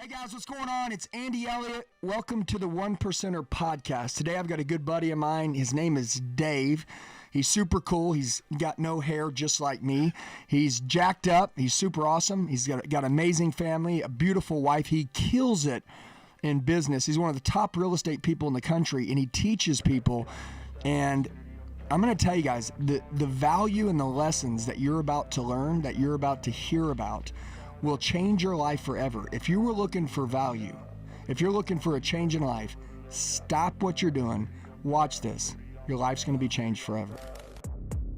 Guys, what's going on? It's Andy Elliott. Welcome to the One Percenter podcast. Today I've got a good buddy of mine. His name is Dave. He's super cool. He's got no hair just like me. He's jacked up. He's super awesome. He's got an amazing family, a beautiful wife. He kills it in business. He's one of the top real estate people in the country, and he teaches people. And I'm going to tell you guys, the value and the lessons that you're about to learn, that you're about to hear about, will change your life forever. If you were looking for value, if you're looking for a change in life, stop what you're doing. Watch this. Your life's going to be changed forever.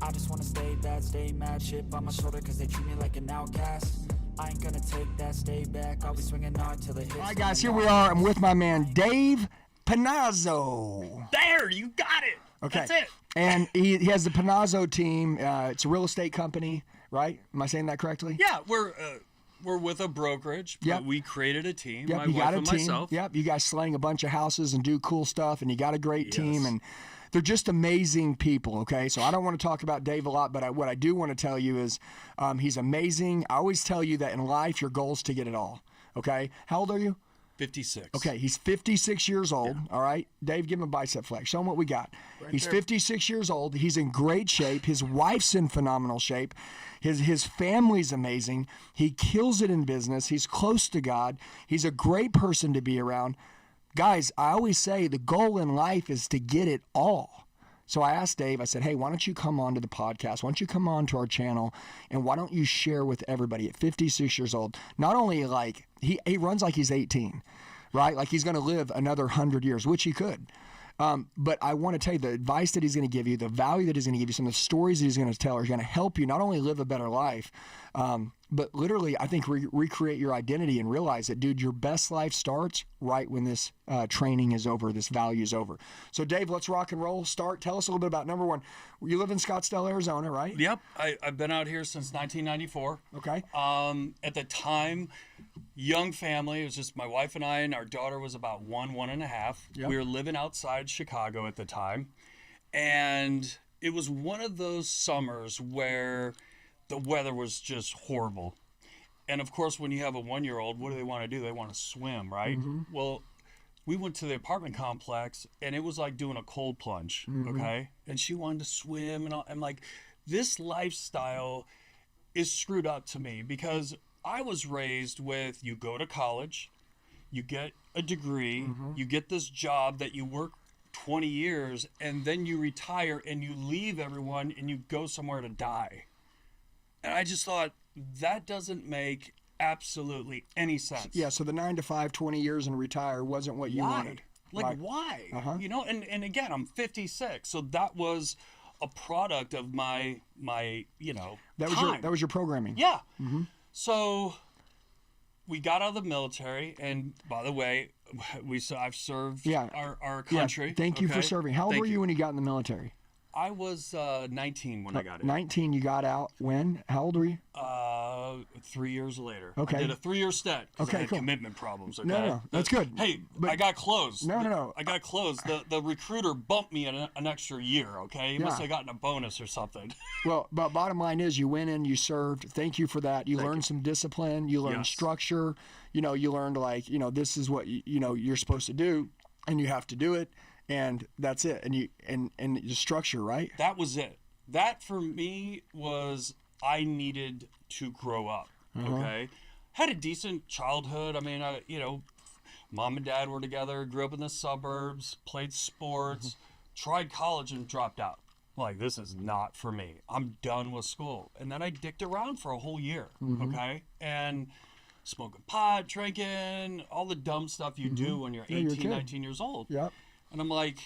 I just want to stay bad, stay mad, chip on my shoulder cause they treat me like an outcast. I ain't gonna take that, stay back. I'll be swinging hard till it hits. All right, guys, here we are. I'm with my man, Dave Panozzo. There, you got it. Okay. That's it. And he has the Panozzo team. It's a real estate company, right? Am I saying that correctly? Yeah, we're with a brokerage, but Yep. we created a team, Yep, my you wife got a and team. myself. Yep, you guys slaying a bunch of houses and do cool stuff, and you got a great team, Yes. and they're just amazing people, okay? So I don't want to talk about Dave a lot, but what I do want to tell you is he's amazing. I always tell you that in life, your goal is to get it all, okay? How old are you? 56. Okay, he's 56 years old, all right? Dave, give him a bicep flex. Show him what we got. He's 56 years old. He's in great shape. His wife's in phenomenal shape. His family's amazing. He kills it in business. He's close to God. He's a great person to be around. Guys, I always say the goal in life is to get it all. So I asked Dave, I said, hey, why don't you come on to the podcast? Why don't you come on to our channel, and why don't you share with everybody at 56 years old? Not only like, he runs like he's 18, right? Like he's going to live another 100 years, which he could. But I want to tell you the advice that he's going to give you, the value that he's going to give you, some of the stories that he's going to tell are going to help you not only live a better life, but literally, I think, recreate your identity and realize that, dude, your best life starts right when this training is over, this value is over. So, Dave, let's rock and roll. Tell us a little bit about, number one, you live in Scottsdale, Arizona, right? Yep, I've been out here since 1994. Okay. At the time, young family. It was just my wife and I, and our daughter was about one and a half. Yep. We were living outside Chicago at the time, and it was one of those summers where the weather was just horrible. And of course, when you have a 1-year-old, what do they want to do? They want to swim, right? Mm-hmm. Well, we went to the apartment complex, and it was like doing a cold plunge, okay? And she wanted to swim, and I'm like, this lifestyle is screwed up to me because I was raised with, you go to college, you get a degree, you get this job that you work 20 years, and then you retire and you leave everyone and you go somewhere to die. And I just thought, that doesn't make absolutely any sense. Yeah, so the 9 to 5, 20 years and retire wasn't what you wanted. Like, Right. why? Uh-huh. You know, and again, I'm 56, so that was a product of my you know, time. That was your programming. Yeah. So we got out of the military, and by the way, I've served our country. Yeah, thank you for okay? serving. How old Thank were you when you got in the military? I was 19 when I got in. 19, you got out when? How old were you? 3 years later. Okay. I did a 3-year stint. 'Cause Okay, I had cool. commitment problems. Okay? No, that's good. Hey, But- I got closed. No. I got closed. The recruiter bumped me an extra year. Okay, he must Yeah. have gotten a bonus or something. Well, but bottom line is you went in, you served. Thank you for that. You learned some discipline. You learned Yes. structure. You know, you learned this is what you're supposed to do, and you have to do it, and that's it. And and the structure, right? That was it. That for me was, I needed to grow up. Okay, had a decent childhood. I mean, mom and dad were together. Grew up in the suburbs. Played sports. Tried college and dropped out. Like, this is not for me. I'm done with school. And then I dicked around for a whole year. Okay, and smoking pot, drinking, all the dumb stuff you do when you're 18, you're a kid. 19 years old. Yep. And I'm like,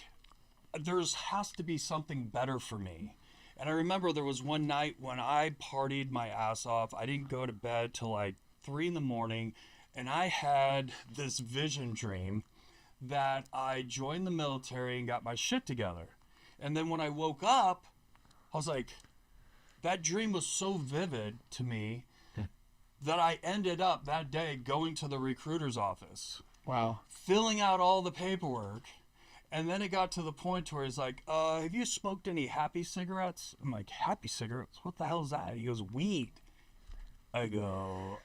has to be something better for me. And I remember there was one night when I partied my ass off. I didn't go to bed till like 3 a.m, and I had this vision dream that I joined the military and got my shit together. And then when I woke up, I was like, that dream was so vivid to me that I ended up that day going to the recruiter's office, Wow. filling out all the paperwork. And then it got to the point where he's like, have you smoked any happy cigarettes? I'm like, happy cigarettes? What the hell is that? He goes, weed. I go,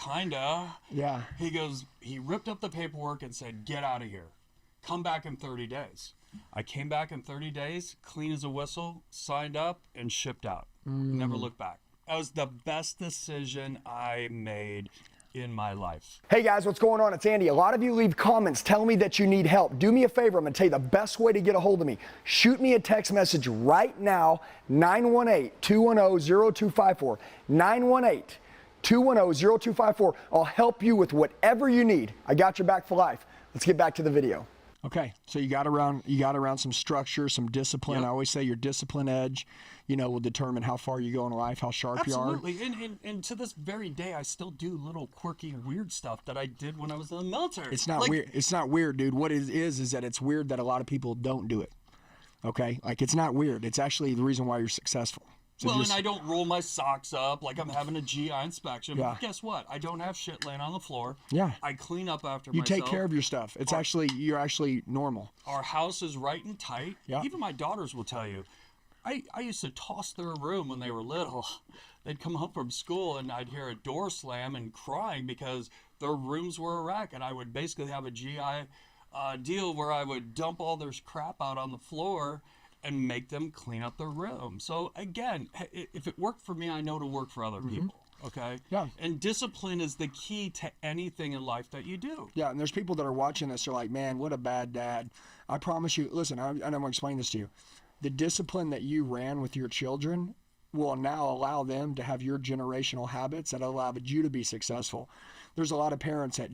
kinda. Yeah. He goes, he ripped up the paperwork and said, get out of here. Come back in 30 days. I came back in 30 days, clean as a whistle, signed up, and shipped out. Never looked back. That was the best decision I made in my life. Hey guys, what's going on? It's Andy. A lot of you leave comments telling me that you need help. Do me a favor. I'm going to tell you the best way to get a hold of me. Shoot me a text message right now, 918-210-0254. 918-210-0254. I'll help you with whatever you need. I got your back for life. Let's get back to the video. Okay, so you got around some structure, some discipline. Yep. I always say your discipline edge, will determine how far you go in life, how sharp you are. Absolutely, and to this very day, I still do little quirky, weird stuff that I did when I was in the military. It's not weird. It's not weird, dude. What it is that it's weird that a lot of people don't do it. Okay, like it's not weird. It's actually the reason why you're successful. So and I don't roll my socks up like I'm having a GI inspection. Yeah. But guess what? I don't have shit laying on the floor. Yeah. I clean up after you myself. take care of your stuff. It's you're actually normal. Our house is right and tight. Yeah. Even my daughters will tell you. I used to toss their room when they were little. They'd come home from school and I'd hear a door slam and crying because their rooms were a wreck. And I would basically have a GI deal where I would dump all their crap out on the floor and make them clean up their room. So again, if it worked for me, I know to work for other people. Okay. Yeah. And discipline is the key to anything in life that you do. Yeah. And there's people that are watching this. They're like, man, what a bad dad. I promise you. Listen, I'm going to explain this to you. The discipline that you ran with your children will now allow them to have your generational habits that allowed you to be successful. There's a lot of parents that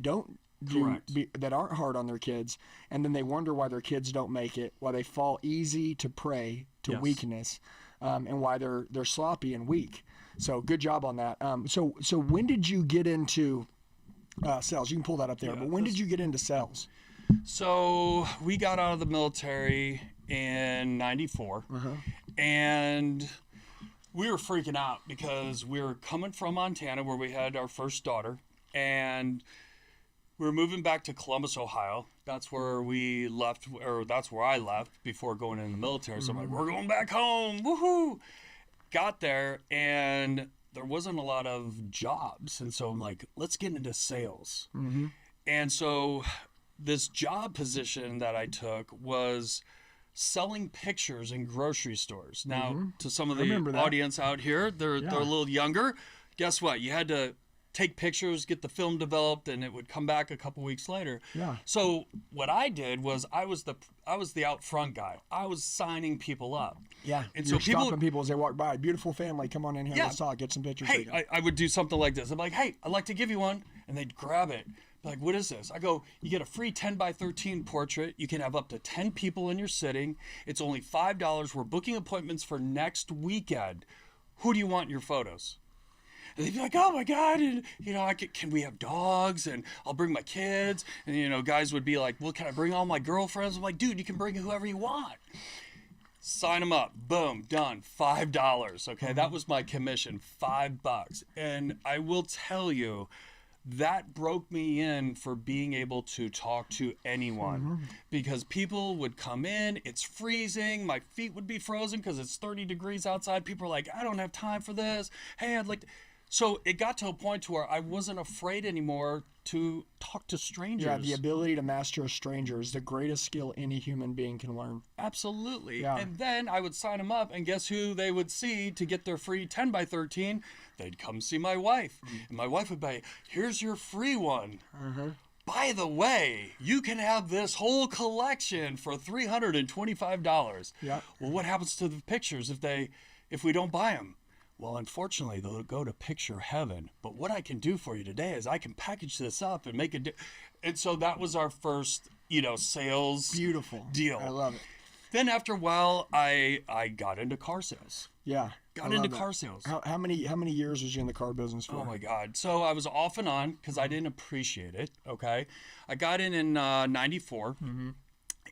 that aren't hard on their kids, and then they wonder why their kids don't make it, why they fall easy to prey to weakness, and why they're sloppy and weak. So good job on that. So when did you get into sales? You can pull that up there. But when did you get into sales? So we got out of the military in '94, and we were freaking out because we were coming from Montana where we had our first daughter, and we were moving back to Columbus, Ohio. That's where we left, or that's where I left before going in the military. So I'm like, we're going back home, woohoo! Got there, and there wasn't a lot of jobs. And so I'm like, let's get into sales. And so this job position that I took was selling pictures in grocery stores. Now, to some of the audience out here, they're a little younger. Guess what? You had to take pictures, get the film developed, and it would come back a couple weeks later. Yeah. So what I did was I was the out front guy. I was signing people up. Yeah. And so stopping people as they walk by. Beautiful family, come on in here. Let's talk. Get some pictures. Hey, I would do something like this. I'm like, hey, I'd like to give you one, and they'd grab it. Like, what is this? I go, you get a free 10 by 13 portrait. You can have up to 10 people in your sitting. It's only $5. We're booking appointments for next weekend. Who do you want in your photos? And they'd be like, oh my God, and can we have dogs? And I'll bring my kids. And guys would be like, well, can I bring all my girlfriends? I'm like, dude, you can bring whoever you want. Sign them up. Boom, done. $5. Okay, that was my commission, $5. And I will tell you, that broke me in for being able to talk to anyone because people would come in, it's freezing, my feet would be frozen because it's 30 degrees outside. People are like, I don't have time for this. Hey, I'd like to. So it got to a point to where I wasn't afraid anymore to talk to strangers. Yeah, the ability to master a stranger is the greatest skill any human being can learn. Absolutely. Yeah. And then I would sign them up, and guess who they would see to get their free 10 by 13? They'd come see my wife. And my wife would be, here's your free one. By the way, you can have this whole collection for $325. Yeah. Well, what happens to the pictures if we don't buy them? Well, unfortunately, they'll go to picture heaven. But what I can do for you today is I can package this up and make it. And so that was our first, sales deal. I love it. Then after a while, I got into car sales. Yeah. Got into car sales. How many years was you in the car business for? Oh my God. So I was off and on because I didn't appreciate it. Okay. I got in '94.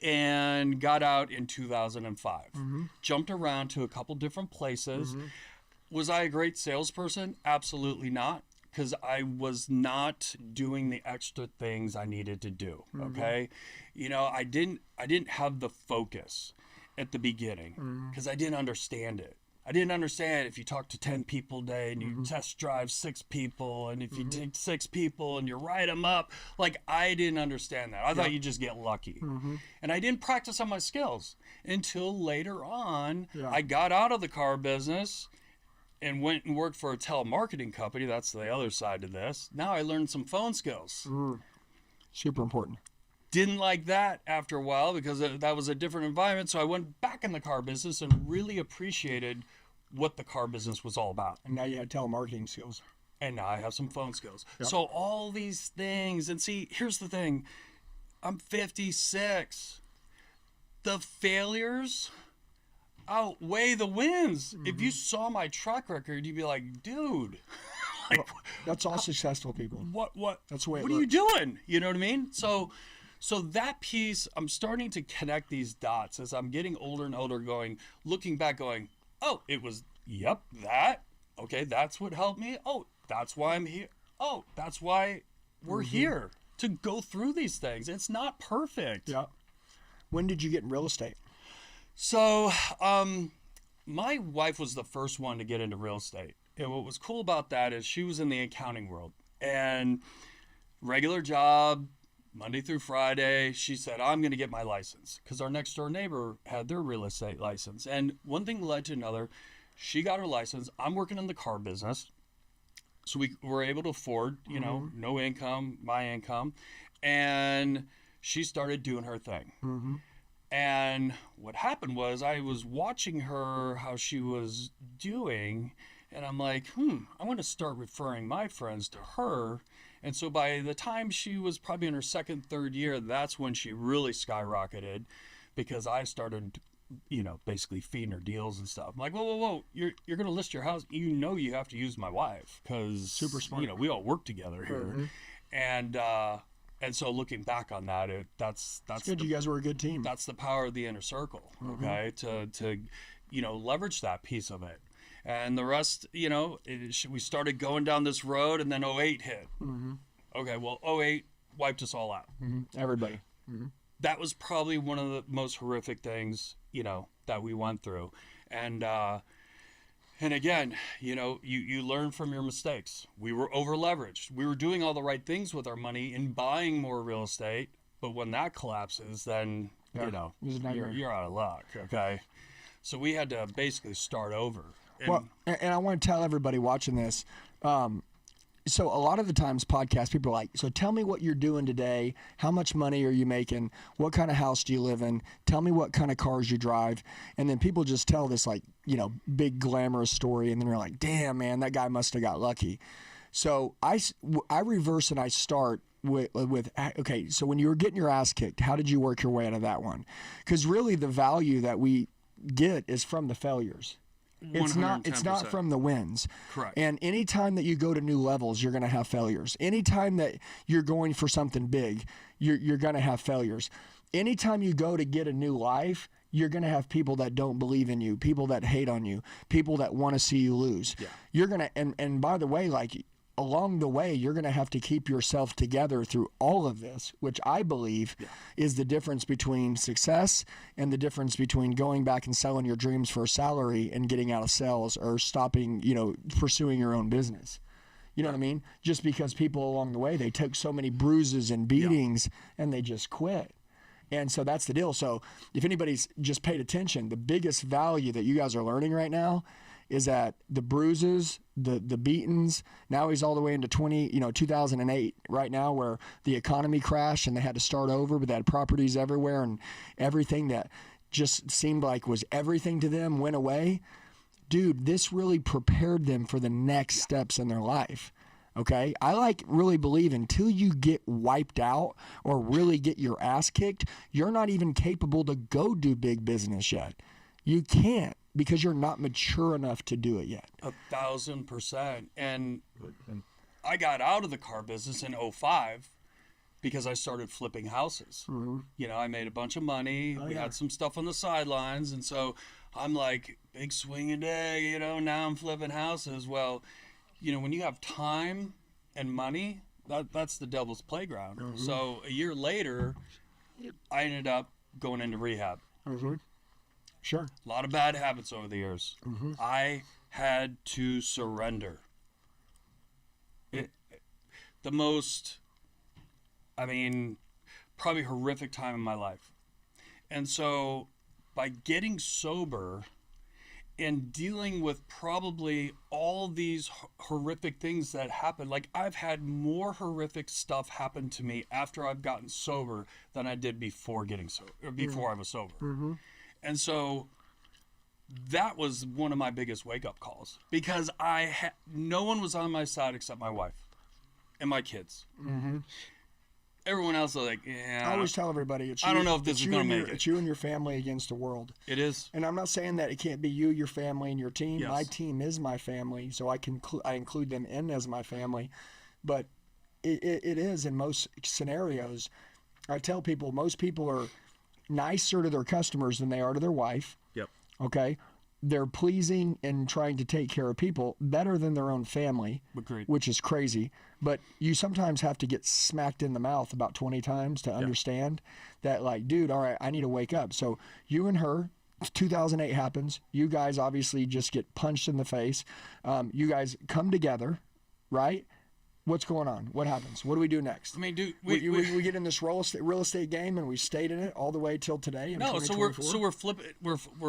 And got out in 2005. Jumped around to a couple different places. Was I a great salesperson? Absolutely not, because I was not doing the extra things I needed to do. Okay, I didn't have the focus at the beginning because I didn't understand it. I didn't understand if you talk to 10 people a day and you test drive 6 people, and if you take 6 people and you write them up, like, I didn't understand that. I thought you just get lucky. And I didn't practice on my skills until later on. I got out of the car business and went and worked for a telemarketing company. That's the other side to this. Now I learned some phone skills. Super important. Didn't like that after a while because that was a different environment. So I went back in the car business and really appreciated what the car business was all about. And now you have telemarketing skills. And now I have some phone skills. So all these things, and see, here's the thing. I'm 56. The failures outweigh the wins. If you saw my track record, you'd be like, dude. Like, that's all successful people. What That's the way it what are you doing? You know what I mean? So that piece, I'm starting to connect these dots as I'm getting older and older, looking back, oh, it was, that. Okay, that's what helped me. Oh, that's why I'm here. Oh, that's why we're here, to go through these things. It's not perfect. Yeah. When did you get in real estate? So, my wife was the first one to get into real estate. And what was cool about that is she was in the accounting world, and regular job, Monday through Friday. She said, I'm going to get my license, because our next door neighbor had their real estate license. And one thing led to another. She got her license. I'm working in the car business. So we were able to afford, no income, my income. And she started doing her thing. And what happened was I was watching her, how she was doing, and I'm like, I want to start referring my friends to her. And so by the time she was probably in her second, third year, that's when she really skyrocketed, because I started, basically feeding her deals and stuff. I'm like, whoa, you're going to list your house. You have to use my wife, because super smart. We all work together here. And so looking back on that, that's good. You guys were a good team. That's the power of the inner circle, okay? To leverage that piece of it. And the rest, we started going down this road, and then 08 hit. Okay, well, 08 wiped us all out. Everybody. That was probably one of the most horrific things, that we went through. And again, you learn from your mistakes. We were over leveraged. We were doing all the right things with our money and buying more real estate. But when that collapses, then, you're out of luck. Okay. So we had to basically start over. And I want to tell everybody watching this, so a lot of the times podcasts, people are like, so tell me what you're doing today. How much money are you making? What kind of house do you live in? Tell me what kind of cars you drive. And then people just tell this big glamorous story. And then they're like, damn, man, that guy must have got lucky. So I reverse and I start with okay, so when you were getting your ass kicked, how did you work your way out of that one? Because really the value that we get is from the failures. It's not from the wins. Correct. And anytime that you go to new levels, you're going to have failures. Anytime that you're going for something big, you're going to have failures. Anytime you go to get a new life, you're going to have people that don't believe in you, people that hate on you, people that want to see you lose. Yeah. You're going to, and by the way, along the way, you're going to have to keep yourself together through all of this, which I believe is the difference between success and the difference between going back and selling your dreams for a salary and getting out of sales, or stopping, pursuing your own business. You know what I mean? Just because people along the way, they took so many bruises and beatings and they just quit. And so that's the deal. So if anybody's just paid attention, the biggest value that you guys are learning right now is that the bruises, the beatings, now he's all the way into 2008 right now, where the economy crashed and they had to start over, but they had properties everywhere, and everything that just seemed like was everything to them went away. Dude, this really prepared them for the next steps in their life. Okay? I really believe until you get wiped out or really get your ass kicked, you're not even capable to go do big business yet. You can't, because you're not mature enough to do it yet. 1,000%. And I got out of the car business in 2005 because I started flipping houses. I made a bunch of money. We had some stuff on the sidelines. And so I'm like, big swing a day, now I'm flipping houses. Well, when you have time and money, that's the devil's playground. So a year later, I ended up going into rehab. Sure. A lot of bad habits over the years. I had to surrender. The most, probably horrific time in my life. And so by getting sober and dealing with probably all these horrific things that happen, like I've had more horrific stuff happen to me after I've gotten sober than I did before getting sober, or before I was sober. And so that was one of my biggest wake-up calls, because no one was on my side except my wife and my kids. Everyone else was like, yeah. I always tell everybody, I don't know if this is going to make it. It's you and your family against the world. It is. And I'm not saying that it can't be you, your family, and your team. Yes. My team is my family, so I include them in as my family. But it is in most scenarios. I tell people, most people are nicer to their customers than they are to their wife. Yep. Okay? They're pleasing and trying to take care of people better than their own family, Agreed. which is crazy. But you sometimes have to get smacked in the mouth about 20 times to understand that, like, dude, all right, I need to wake up. So you and her, 2008 happens. You guys obviously just get punched in the face. You guys come together, right? What's going on? What happens? What do we do next? I mean, dude, we get in this real estate game, and we stayed in it all the way till today. No, so we're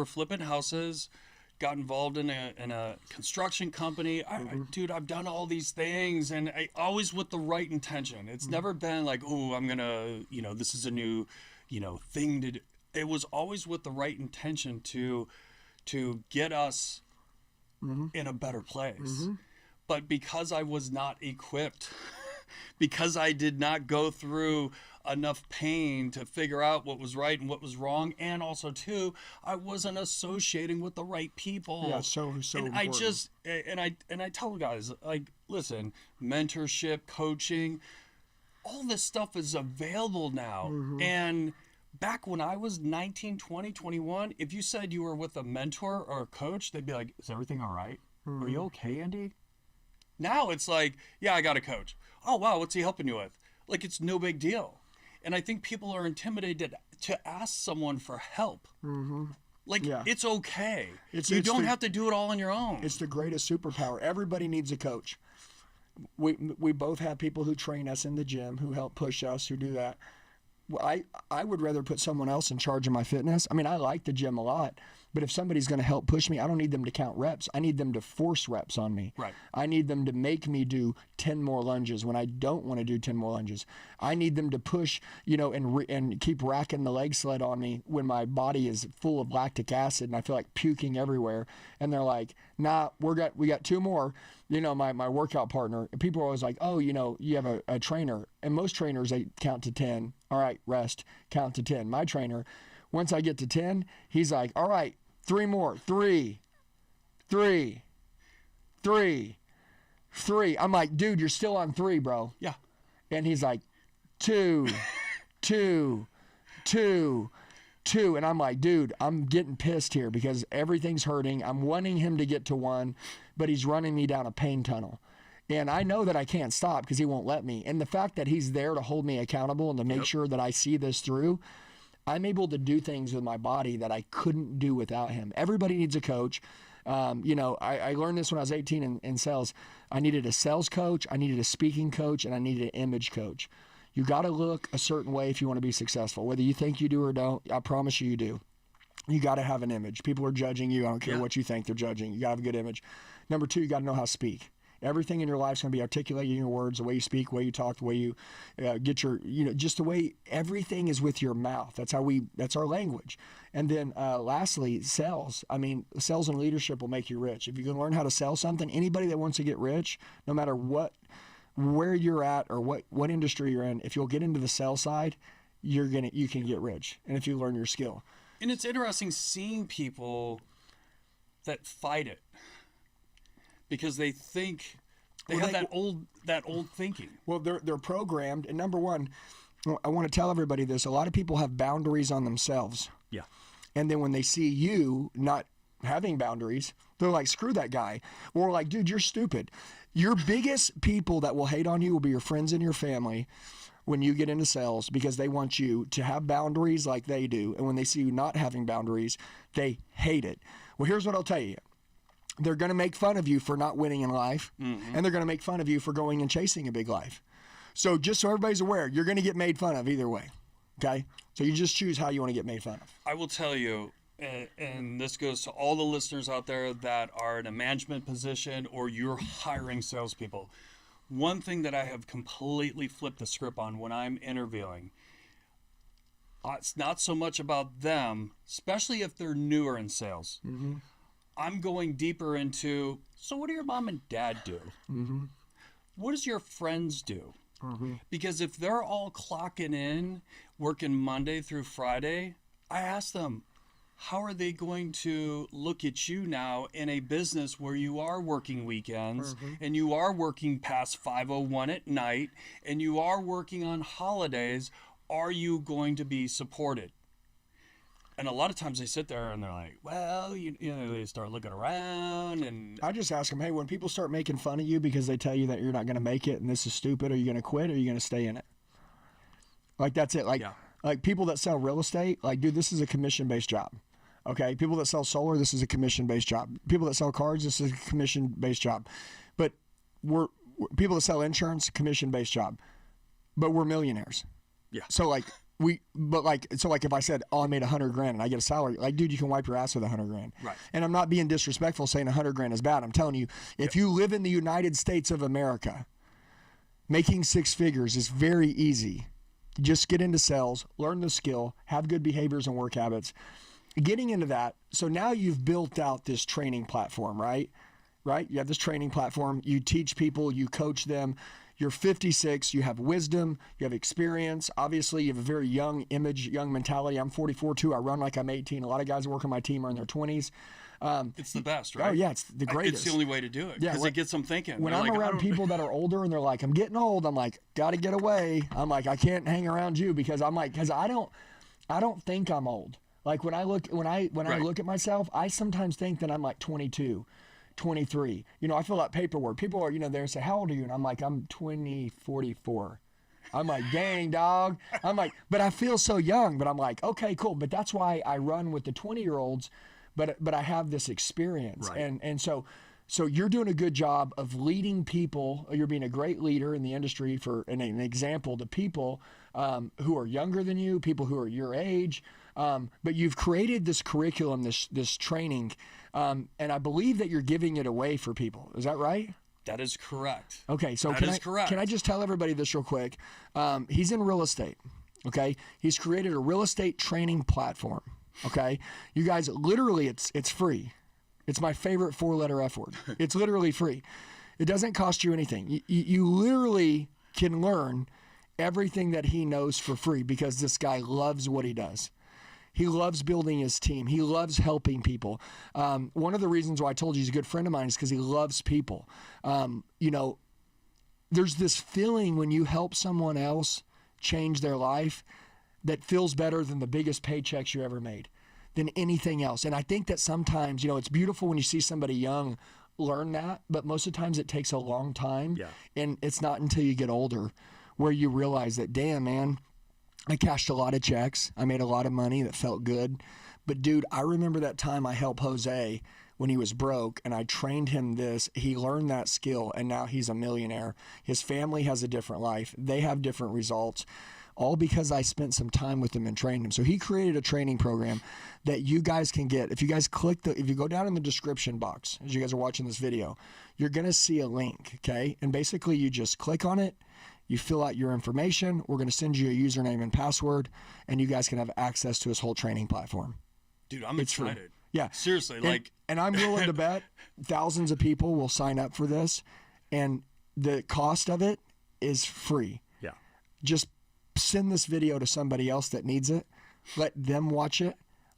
flipping houses. Got involved in a construction company. Dude, I've done all these things, and always with the right intention. It's never been like, oh, I'm gonna, this is a new, thing to do. It was always with the right intention to get us in a better place. But because I was not equipped, because I did not go through enough pain to figure out what was right and what was wrong, and also too, I wasn't associating with the right people. Yeah, so and important. I tell guys, like, listen, mentorship, coaching, all this stuff is available now. And back when I was 19, 20, 21, if you said you were with a mentor or a coach, they'd be like, is everything all right? Are you okay, Andy? Now it's like, yeah, I got a coach. Oh, wow, what's he helping you with? Like, it's no big deal. And I think people are intimidated to ask someone for help. Like, it's okay. You don't have to do it all on your own. It's the greatest superpower. Everybody needs a coach. We both have people who train us in the gym, who help push us, who do that. Well, I would rather put someone else in charge of my fitness. I mean, I like the gym a lot, but if somebody's going to help push me, I don't need them to count reps. I need them to force reps on me. Right. I need them to make me do 10 more lunges when I don't want to do 10 more lunges. I need them to push, and keep racking the leg sled on me when my body is full of lactic acid and I feel like puking everywhere. And they're like, nah, we got 2 more. My workout partner, people are always like, oh, you have a trainer. And most trainers, they count to 10. All right, rest, count to 10. My trainer, once I get to 10, he's like, all right, 3 more, 3. I'm like, dude, you're still on 3, bro. Yeah. And he's like, 2. And I'm like, dude, I'm getting pissed here because everything's hurting. I'm wanting him to get to 1, but he's running me down a pain tunnel. And I know that I can't stop because he won't let me. And the fact that he's there to hold me accountable and to make sure that I see this through, I'm able to do things with my body that I couldn't do without him. Everybody needs a coach. I learned this when I was 18 in sales. I needed a sales coach, I needed a speaking coach, and I needed an image coach. You got to look a certain way if you want to be successful. Whether you think you do or don't, I promise you do. You got to have an image. People are judging you. I don't care what you think, they're judging. You got to have a good image. Number 2, you got to know how to speak. Everything in your life is going to be articulating your words, the way you speak, the way you talk, the way you get your, just the way everything is with your mouth. That's our language. And then lastly, sales. I mean, sales and leadership will make you rich. If you can learn how to sell something, anybody that wants to get rich, no matter where you're at or what industry you're in, if you'll get into the sales side, you can get rich. And if you learn your skill. And it's interesting seeing people that fight it. Because they think they have that old thinking. Well, they're programmed. And number one, I want to tell everybody this: a lot of people have boundaries on themselves. Yeah. And then when they see you not having boundaries, they're like, "Screw that guy," or like, "Dude, you're stupid." Your biggest people that will hate on you will be your friends and your family, when you get into sales because they want you to have boundaries like they do. And when they see you not having boundaries, they hate it. Well, here's what I'll tell you. They're going to make fun of you for not winning in life, and they're going to make fun of you for going and chasing a big life. So just so everybody's aware, you're going to get made fun of either way, okay? So you just choose how you want to get made fun of. I will tell you, and this goes to all the listeners out there that are in a management position or you're hiring salespeople. One thing that I have completely flipped the script on when I'm interviewing, it's not so much about them, especially if they're newer in sales. I'm going deeper into, so what do your mom and dad do? What does your friends do? Because if they're all clocking in, working Monday through Friday, I ask them, how are they going to look at you now in a business where you are working weekends and you are working past 5:01 at night and you are working on holidays? Are you going to be supported? And a lot of times they sit there and they're like, well, you know, they start looking around and I just ask them, hey, when people start making fun of you because they tell you that you're not going to make it and this is stupid, are you going to quit or are you going to stay in it? Like, that's it. Like, like people that sell real estate, like, dude, this is a commission-based job. Okay? People that sell solar, this is a commission-based job. People that sell cars, this is a commission-based job. But we're people that sell insurance, commission-based job. But we're millionaires. Yeah. So, like, if I said, oh, I made $100,000 and I get a salary, like, dude, you can wipe your ass with $100,000. Right. And I'm not being disrespectful saying $100,000 is bad. I'm telling you, if you live in the United States of America, making six figures is very easy. Just get into sales, learn the skill, have good behaviors and work habits. Getting into that, so now you've built out this training platform, right? Right? You have this training platform. You teach people, you coach them. You're 56, you have wisdom, you have experience. Obviously, you have a very young image, young mentality. I'm 44 too. I run like I'm 18. A lot of guys that work on my team are in their 20s. It's the best, right? Oh, yeah, it's the greatest. It's the only way to do it because it gets them thinking. When They're I'm like, around people that are older and they're like, I'm getting old, I'm like, got to get away. I'm like, I can't hang around you because I'm like, because I don't think I'm old. Like when I look I look at myself, I sometimes think that I'm like 22. 23. You know, I fill out paperwork. People are, there and say, how old are you? And I'm like, I'm 44. I'm like, dang, dog. I'm like, but I feel so young. But I'm like, okay, cool. But that's why I run with the 20-year-olds. But I have this experience. Right. And so you're doing a good job of leading people. You're being a great leader in the industry for an example to people who are younger than you, people who are your age. But you've created this curriculum, this training, and I believe that you're giving it away for people. Is that right? That is correct. Okay, so correct. Can I just tell everybody this real quick? He's in real estate. Okay, he's created a real estate training platform. Okay, you guys, literally, it's free. It's my favorite 4-letter F word. It's literally free. It doesn't cost you anything. You literally can learn everything that he knows for free because this guy loves what he does. He loves building his team. He loves helping people. One of the reasons why I told you he's a good friend of mine is because he loves people. There's this feeling when you help someone else change their life that feels better than the biggest paychecks you ever made, than anything else. And I think that sometimes, it's beautiful when you see somebody young learn that, but most of the times it takes a long time. Yeah. And it's not until you get older where you realize that, damn, man, I cashed a lot of checks. I made a lot of money that felt good. But dude, I remember that time I helped Jose when he was broke and I trained him this. He learned that skill and now he's a millionaire. His family has a different life. They have different results. All because I spent some time with him and trained him. So he created a training program that you guys can get. If you guys if you go down in the description box, as you guys are watching this video, you're going to see a link, okay? And basically you just click on it. You fill out your information. We're going to send you a username and password, and you guys can have access to his whole training platform. Dude, I'm excited. Free. Yeah. Seriously, and I'm willing to bet thousands of people will sign up for this, and the cost of it is free. Yeah. Just send this video to somebody else that needs it. Let them watch it.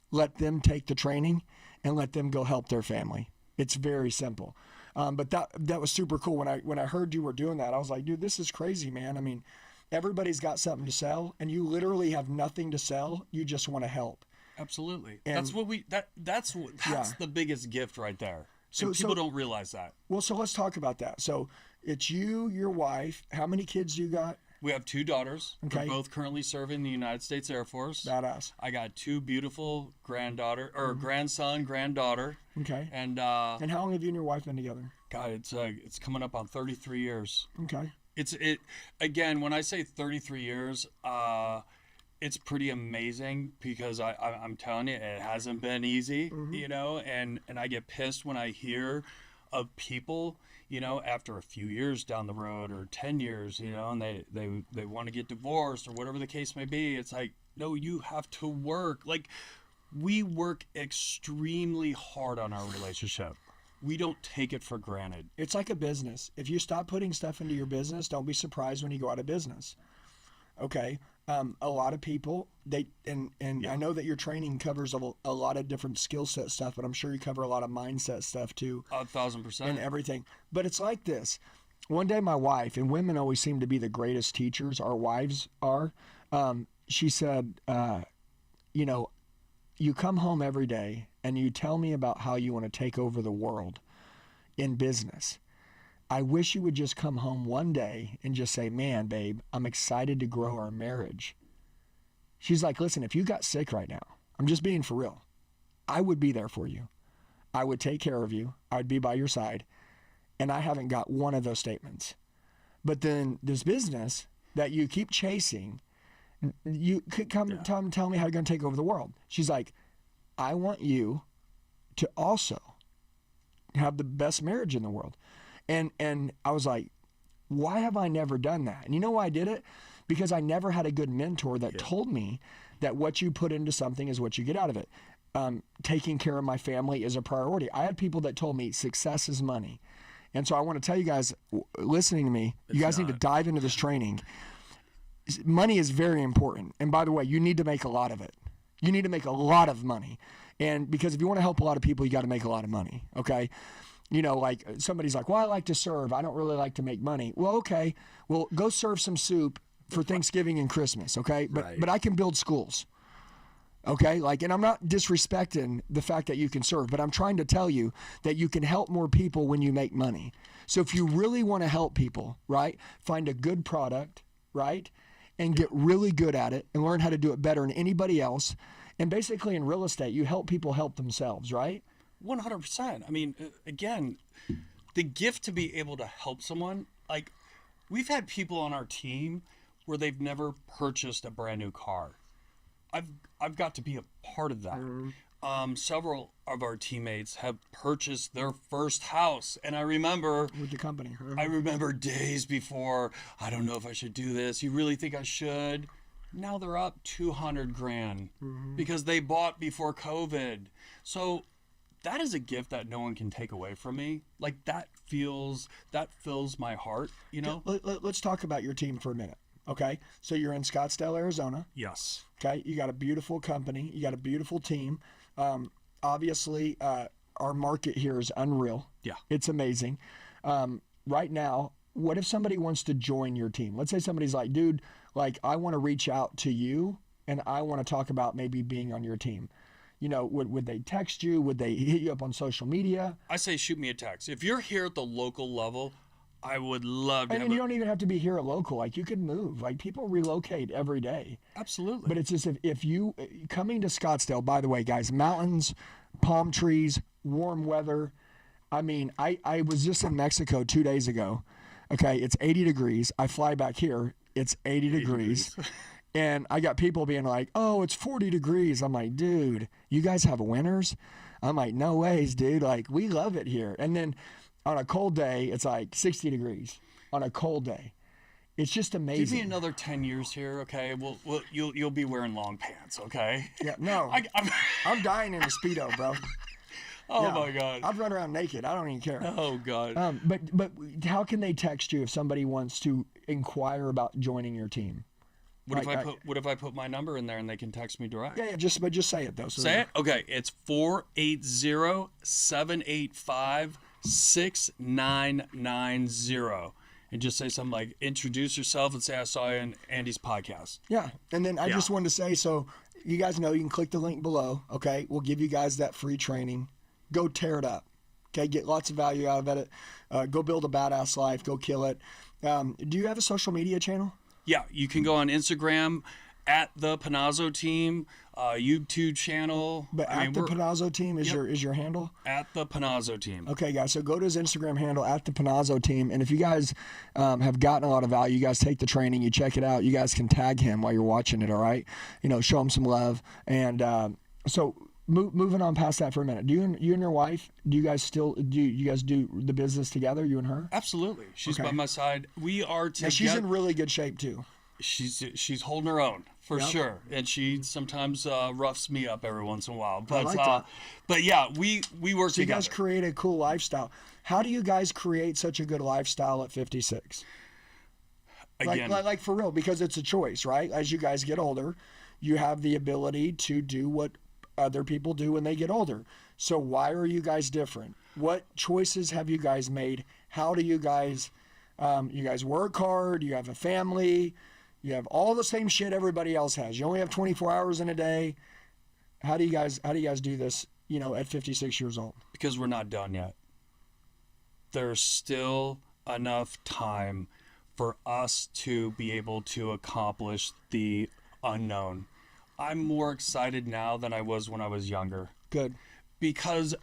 Let them take the training, and let them go help their family. It's very simple. But that was super cool. When I heard you were doing that, I was like, dude, this is crazy, man. I mean, everybody's got something to sell, and you literally have nothing to sell. You just want to help. Absolutely. And that's the biggest gift right there. So people don't realize that. Well, so let's talk about that. So it's you, your wife. How many kids do you got? We have 2 daughters. Okay. They're both currently serving the United States Air Force. Badass. I got 2 beautiful grandson, granddaughter. Okay. And how long have you and your wife been together? God, it's coming up on 33 years. Okay. Again, when I say 33 years, it's pretty amazing because I'm telling you, it hasn't been easy, you know, and I get pissed when I hear of people, you know, after a few years down the road or 10 years, you know, and they want to get divorced or whatever the case may be. It's like, no, you have to work. Like, we work extremely hard on our relationship. We don't take it for granted. It's like a business. If you stop putting stuff into your business, don't be surprised when you go out of business. Okay. A lot of people, I know that your training covers a lot of different skill set stuff, but I'm sure you cover a lot of mindset stuff too. 1,000%. And everything. But it's like this. One day my wife, and women always seem to be the greatest teachers, our wives are, she said, you know, you come home every day and you tell me about how you want to take over the world in business. I wish you would just come home one day and just say, man, babe, I'm excited to grow our marriage. She's like, listen, if you got sick right now, I'm just being for real, I would be there for you. I would take care of you. I would be by your side. And I haven't got one of those statements. But then this business that you keep chasing, you could come tell me how you're going to take over the world. She's like, I want you to also have the best marriage in the world. And I was like, why have I never done that? And you know why I did it? Because I never had a good mentor that told me that what you put into something is what you get out of it. Taking care of my family is a priority. I had people that told me success is money. And so I want to tell you guys listening to me, you guys need to dive into this training. Money is very important. And by the way, you need to make a lot of it. You need to make a lot of money. And because if you want to help a lot of people, you got to make a lot of money. Okay. You know, like somebody's like, well, I like to serve. I don't really like to make money. Well, okay. Well, go serve some soup for Thanksgiving and Christmas. Okay. But I can build schools. Okay. Like, and I'm not disrespecting the fact that you can serve, but I'm trying to tell you that you can help more people when you make money. So if you really want to help people, right, find a good product, right, and get really good at it and learn how to do it better than anybody else. And basically in real estate, you help people help themselves, right? 100%. I mean, again, the gift to be able to help someone, like we've had people on our team where they've never purchased a brand new car. I've got to be a part of that. Several of our teammates have purchased their first house, and I remember with the company. I remember days before, I don't know if I should do this. You really think I should? Now they're up $200,000 because they bought before COVID. So that is a gift that no one can take away from me. Like that fills my heart, you know? Let's talk about your team for a minute. Okay. So you're in Scottsdale, Arizona. Yes. Okay. You got a beautiful company. You got a beautiful team. Obviously, our market here is unreal. Yeah. It's amazing. Right now, what if somebody wants to join your team? Let's say somebody's like, dude, like I want to reach out to you and I want to talk about maybe being on your team. You know, would they text you? Would they hit you up on social media? I say shoot me a text. If you're here at the local level, I would love to. And you don't even have to be here at local. Like you can move. Like people relocate every day. Absolutely. But it's just if you coming to Scottsdale, by the way, guys, mountains, palm trees, warm weather. I mean, I was just in Mexico 2 days ago. Okay, it's 80 degrees. I fly back here. It's 80 degrees. And I got people being like, oh, it's 40 degrees. I'm like, dude, you guys have winters? I'm like, no ways, dude. Like, we love it here. And then on a cold day, it's like 60 degrees on a cold day. It's just amazing. Give me another 10 years here, okay? You'll be wearing long pants, okay? Yeah, no. I'm dying in a Speedo, bro. Oh, my God. I've run around naked. I don't even care. Oh, God. But how can they text you if somebody wants to inquire about joining your team? What if I put my number in there and they can text me direct? Yeah, just say it though. Say it? Okay, it's 480-785-6990. And just say something like, introduce yourself and say, I saw you in Andy's podcast. Yeah, and then I just wanted to say, so you guys know you can click the link below, okay? We'll give you guys that free training. Go tear it up, okay? Get lots of value out of it. Go build a badass life. Go kill it. Do you have a social media channel? Yeah, you can go on Instagram at the Panozzo team, YouTube channel. But at the Panozzo team is your handle? At the Panozzo team. Okay, guys. So go to his Instagram handle at the Panozzo team, and if you guys have gotten a lot of value, you guys take the training, you check it out. You guys can tag him while you're watching it. All right, show him some love. And so moving on past that for a minute. Do you and your wife? Do you guys do the business together? You and her? Absolutely. She's by my side. We are together. Now, she's in really good shape too. She's holding her own for sure, and she sometimes roughs me up every once in a while. But I like that. But yeah, we work so together. You guys create a cool lifestyle. How do you guys create such a good lifestyle at 56? Again, like for real, because it's a choice, right? As you guys get older, you have the ability to do what other people do when they get older. So why are you guys different? What choices have you guys made? How do you guys work hard? You have a family. You have all the same shit everybody else has. You only have 24 hours in a day. How do you guys do this, at 56 years old? Because we're not done yet. There's still enough time for us to be able to accomplish the unknown. I'm more excited now than I was when I was younger. Good. Because,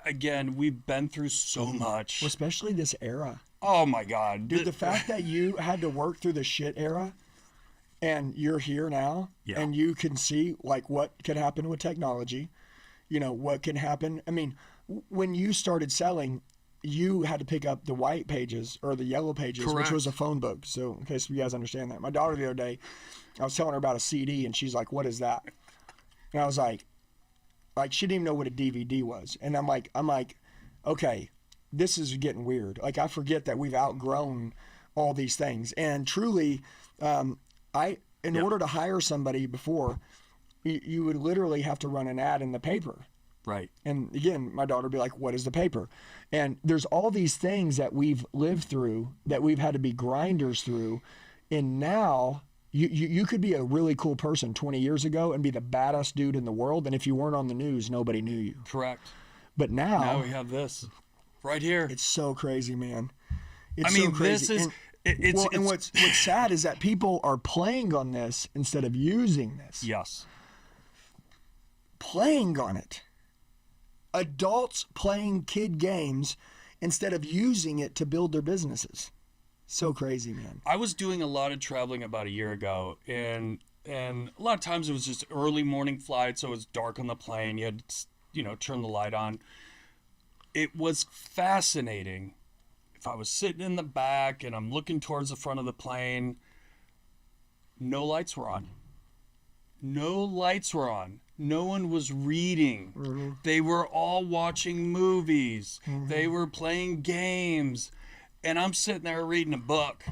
again, we've been through so much. Especially this era. Oh, my God. Dude, the fact that you had to work through the shit era and you're here now and you can see, what could happen with technology, what can happen. I mean, when you started selling, you had to pick up the white pages or the yellow pages, Correct. which was a phone book. So in case you guys understand that. My daughter the other day, I was telling her about a CD and she's like, what is that? And I was like, she didn't even know what a DVD was. And I'm like, okay, this is getting weird. I forget that we've outgrown all these things. And truly, in order to hire somebody before, you would literally have to run an ad in the paper. Right. And again, my daughter would be like, what is the paper? And there's all these things that we've lived through that we've had to be grinders through. And now you could be a really cool person 20 years ago and be the baddest dude in the world. And if you weren't on the news, nobody knew you. Correct. But now we have this right here. It's so crazy, man. It's so crazy. This is... And what's sad is that people are playing on this instead of using this. Yes. Playing on it. Adults playing kid games instead of using it to build their businesses. So crazy, man. I was doing a lot of traveling about a year ago, and a lot of times it was just early morning flights, so it was dark on the plane. You had to, turn the light on. It was fascinating. If I was sitting in the back and I'm looking towards the front of the plane, no lights were on. No lights were on. No one was reading. Mm-hmm. They were all watching movies. Mm-hmm. They were playing games. And I'm sitting there reading a book.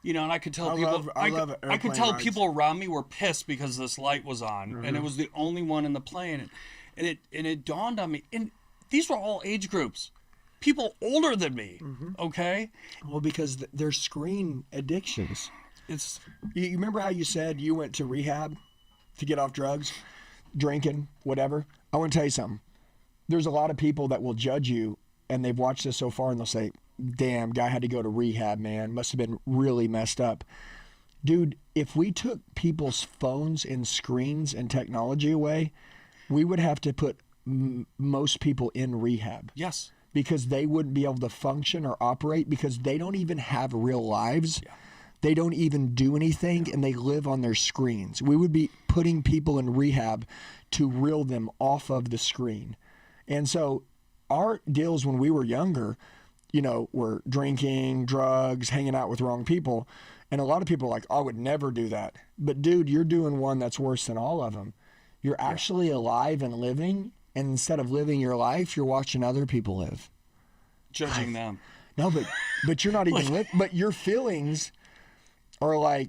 And I could tell I could tell people around me were pissed because this light was on. Mm-hmm. And it was the only one in the plane. And it dawned on me. And these were all age groups. People older than me, okay? Well, because they're screen addictions. You remember how you said you went to rehab to get off drugs, drinking, whatever? I want to tell you something. There's a lot of people that will judge you, and they've watched this so far, and they'll say, damn, guy had to go to rehab, man. Must have been really messed up. Dude, if we took people's phones and screens and technology away, we would have to put most people in rehab. Yes. Because they wouldn't be able to function or operate because they don't even have real lives. Yeah. They don't even do anything, and they live on their screens. We would be putting people in rehab to reel them off of the screen. And so our deals when we were younger, were drinking, drugs, hanging out with wrong people. And a lot of people are like, I would never do that. But dude, you're doing one that's worse than all of them. You're actually alive and living. And instead of living your life, you're watching other people live. Judging them. No, but you're not even living. But your feelings are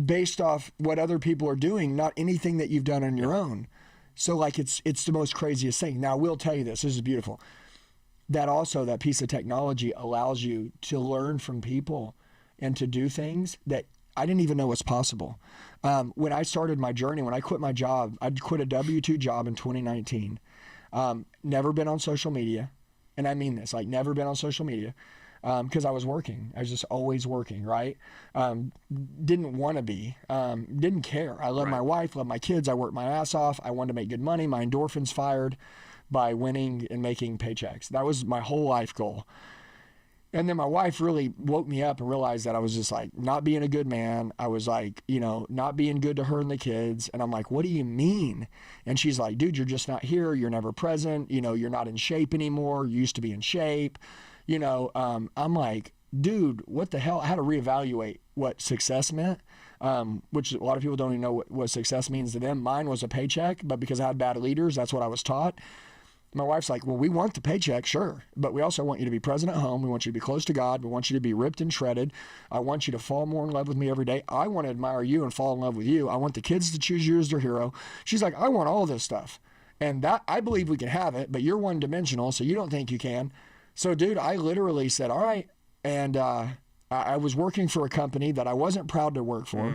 based off what other people are doing, not anything that you've done on your own. So it's the most craziest thing. Now, I will tell you this. This is beautiful. That piece of technology allows you to learn from people and to do things that I didn't even know was possible. When I started my journey, when I quit my job, I quit a W-2 job in 2019. Never been on social media. And I mean this, never been on social media. because I was working. I was just always working, right? Didn't want to be, didn't care. I love my wife, love my kids. I worked my ass off. I wanted to make good money. My endorphins fired by winning and making paychecks. That was my whole life goal. And then my wife really woke me up and realized that I was just like not being a good man. I was like, you know, not being good to her and the kids. And I'm like, what do you mean? And she's like, dude, you're just not here. You're never present. You know, you're not in shape anymore. You used to be in shape. You know, I'm like, dude, what the hell? I had to reevaluate what success meant, which a lot of people don't even know what success means to them. Mine was a paycheck, but because I had bad leaders, that's what I was taught. My wife's like, well, we want the paycheck, sure, but we also want you to be present at home. We want you to be close to God. We want you to be ripped and shredded. I want you to fall more in love with me every day. I want to admire you and fall in love with you. I want the kids to choose you as their hero. She's like, I want all this stuff. And that, I believe we can have it, but you're one-dimensional, so you don't think you can. So, dude, I literally said, all right. And I was working for a company that I wasn't proud to work for.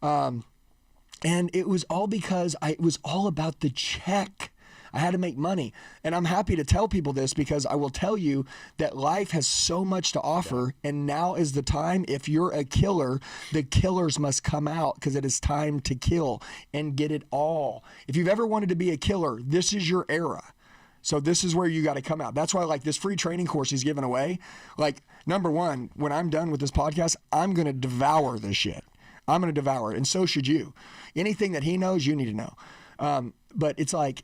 And it was all because it was all about the check. I had to make money. And I'm happy to tell people this because I will tell you that life has so much to offer. And now is the time. If you're a killer, the killers must come out because it is time to kill and get it all. If you've ever wanted to be a killer, this is your era. So this is where you got to come out. That's why like this free training course he's giving away. Like, number one, when I'm done with this podcast, I'm going to devour this shit. I'm going to devour it. And so should you. Anything that he knows, you need to know. But it's like,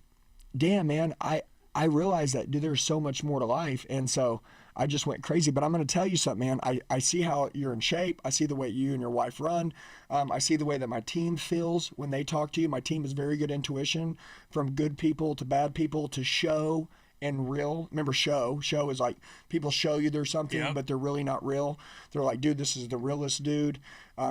damn, man, I realized that, dude, there's so much more to life. And so I just went crazy. But I'm going to tell you something, man. I see how you're in shape. I see the way you and your wife run. I see the way that my team feels when they talk to you. My team has very good intuition, from good people to bad people to show and real. Remember, show is like people show you there's something, but they're really not real. They're like, dude, this is the realest dude.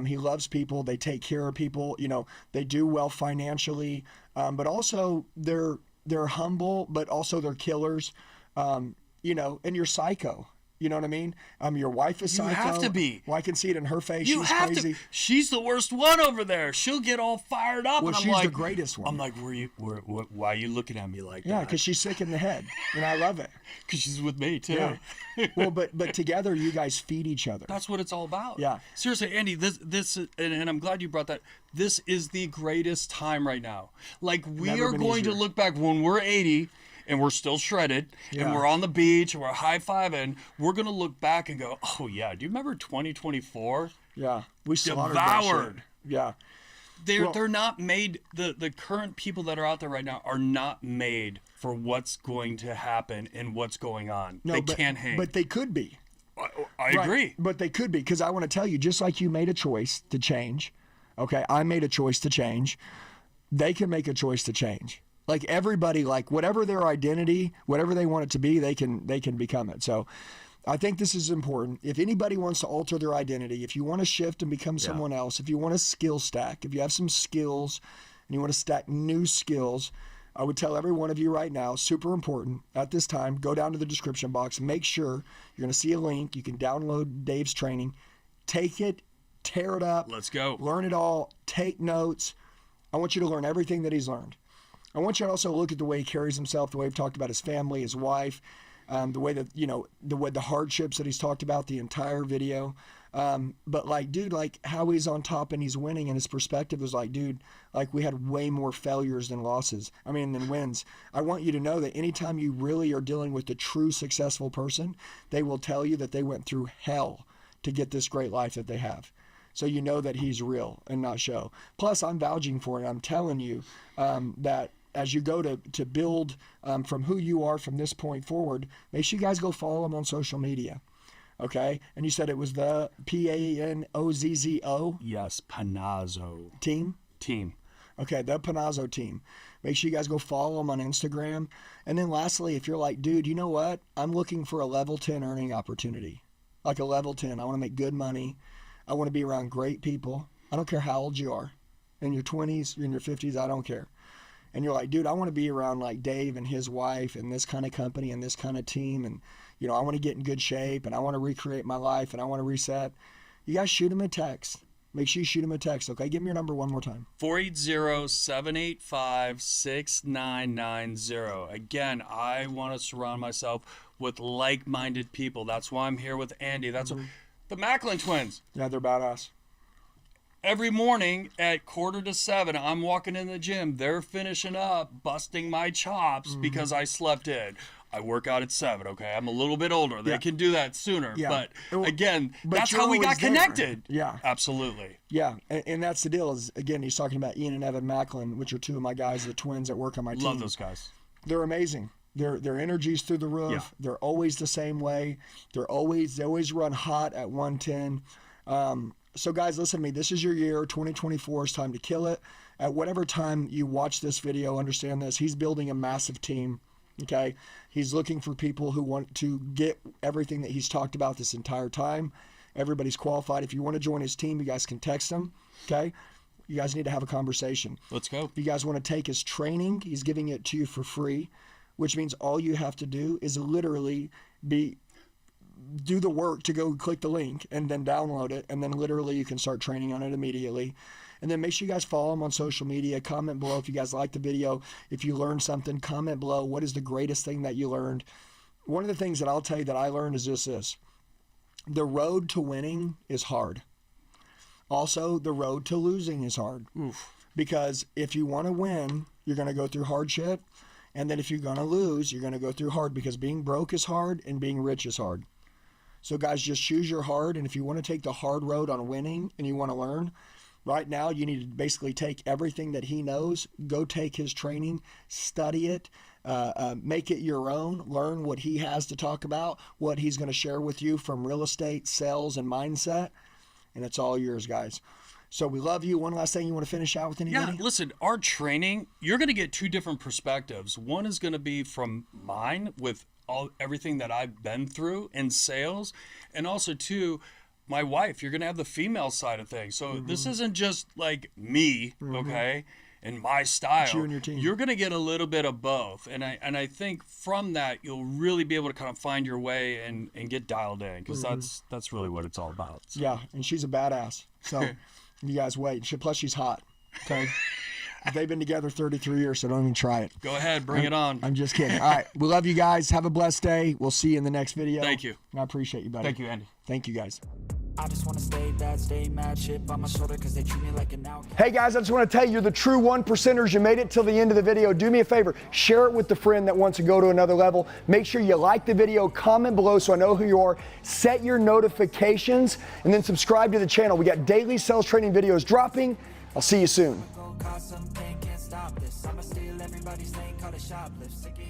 He loves people. They take care of people. You know, they do well financially, but also they're humble, but also they're killers, you know, and you're psycho. You know what I mean? Your wife is psycho. You have to be. Well, I can see it in her face. You She's have crazy. to. She's the worst one over there. She'll get all fired up. Well, and I'm she's like, the greatest one. I'm like, why are you looking at me like that? Yeah, because she's sick in the head, and I love it. Because she's with me too. Yeah. Well, but together you guys feed each other. That's what it's all about. Yeah. Seriously, Andy, this and I'm glad you brought that. This is the greatest time right now. Like, we Never are been going to easier. look back when we're 80 and we're still shredded and we're on the beach and we're high-fiving. We're going to look back and go, oh, yeah, do you remember 2024? Yeah. We slaughtered that shit. Devoured. Yeah. They're not made, the current people that are out there right now are not made for what's going to happen and what's going on. No, they but, can't hang. But they could be. I agree. But they could be, because I want to tell you, just like you made a choice to change, okay, I made a choice to change, they can make a choice to change. Like everybody, like whatever their identity, whatever they want it to be, they can become it. So I think this is important. If anybody wants to alter their identity, if you want to shift and become someone else, if you want to skill stack, if you have some skills and you want to stack new skills, I would tell every one of you right now, super important at this time, go down to the description box, make sure you're going to see a link. You can download Dave's training, take it, tear it up. Let's go. Learn it all, take notes. I want you to learn everything that he's learned. I want you to also look at the way he carries himself, the way we've talked about his family, his wife, the way that, you know, the hardships that he's talked about the entire video. But like, dude, like how he's on top and he's winning, and his perspective is like, dude, like we had way more failures than losses. I mean, than wins. I want you to know that anytime you really are dealing with a true successful person, they will tell you that they went through hell to get this great life that they have. So you know that he's real and not show. Plus, I'm vouching for it. I'm telling you that as you go to build from who you are from this point forward, make sure you guys go follow him on social media. Okay? And you said it was the Panozzo Yes, Panozzo. team? Team. Okay, the Panozzo team. Make sure you guys go follow them on Instagram. And then lastly, if you're like, dude, you know what? I'm looking for a level 10 earning opportunity. Like a level 10. I want to make good money. I want to be around great people. I don't care how old you are. In your 20s, you're in your 50s, I don't care. And you're like, dude, I want to be around like Dave and his wife and this kind of company and this kind of team. And, you know, I want to get in good shape and I want to recreate my life and I want to reset. You guys shoot him a text. Make sure you shoot him a text, okay? Give me your number one more time. 480-785-6990. Again, I want to surround myself with like-minded people. That's why I'm here with Andy. That's the Macklin twins. Yeah, they're badass. Every morning at 6:45, I'm walking in the gym. They're finishing up, busting my chops because I slept in. I work out at 7, okay? I'm a little bit older. They can do that sooner. Yeah. But again, But that's you're how we got always there. connected. Yeah. Absolutely. Yeah, and that's the deal. Is again, he's talking about Ian and Evan Macklin, which are two of my guys, the twins that work on my team. Love those guys. They're amazing. Their energy's through the roof. Yeah. They're always the same way. They always run hot at 110. So guys, listen to me. This is your year. 2024 is time to kill it. At whatever time you watch this video, understand this. He's building a massive team. Okay, he's looking for people who want to get everything that he's talked about this entire time. Everybody's qualified. If you want to join his team, you guys can text him. Okay, you guys need to have a conversation. Let's go. If you guys want to take his training, he's giving it to you for free, which means all you have to do is literally do the work to go click the link and then download it, and then literally you can start training on it immediately. And then make sure you guys follow him on social media. Comment below if you guys like the video. If you learned something, comment below. What is the greatest thing that you learned? One of the things that I'll tell you that I learned is just this. The road to winning is hard. Also, the road to losing is hard. Oof. Because if you want to win, you're going to go through hardship. And then if you're going to lose, you're going to go through hard, because being broke is hard and being rich is hard. So guys, just choose your hard. And if you want to take the hard road on winning and you want to learn, right now you need to basically take everything that he knows, go take his training, study it, make it your own, learn what he has to talk about, what he's going to share with you from real estate, sales, and mindset. And it's all yours, guys. So we love you. One last thing you want to finish out with anybody? Yeah, listen, our training, you're going to get two different perspectives. One is going to be from mine with everything that I've been through in sales, and also two, my wife. You're going to have the female side of things. So this isn't just like me, okay, and my style. It's you and your team. You're going to get a little bit of both, and I think from that you'll really be able to kind of find your way and get dialed in, because that's really what it's all about. So. Yeah, and she's a badass. So you guys wait. Plus she's hot. Okay. They've been together 33 years, so don't even try it. Go ahead, bring it on. I'm just kidding. All right, we love you guys. Have a blessed day. We'll see you in the next video. Thank you. I appreciate you, buddy. Thank you, Andy. Thank you, guys. I just wanna stay bad, stay mad, chip on my shoulder cause they treat me like an outcast. Hey guys, I just want to tell you, you're the true 1%ers. You made it till the end of the video. Do me a favor, share it with the friend that wants to go to another level. Make sure you like the video, comment below so I know who you are, set your notifications, and then subscribe to the channel. We got daily sales training videos dropping. I'll see you soon. Cause some pain, can't stop this. I'ma steal everybody's lane, call it shoplift. Sick of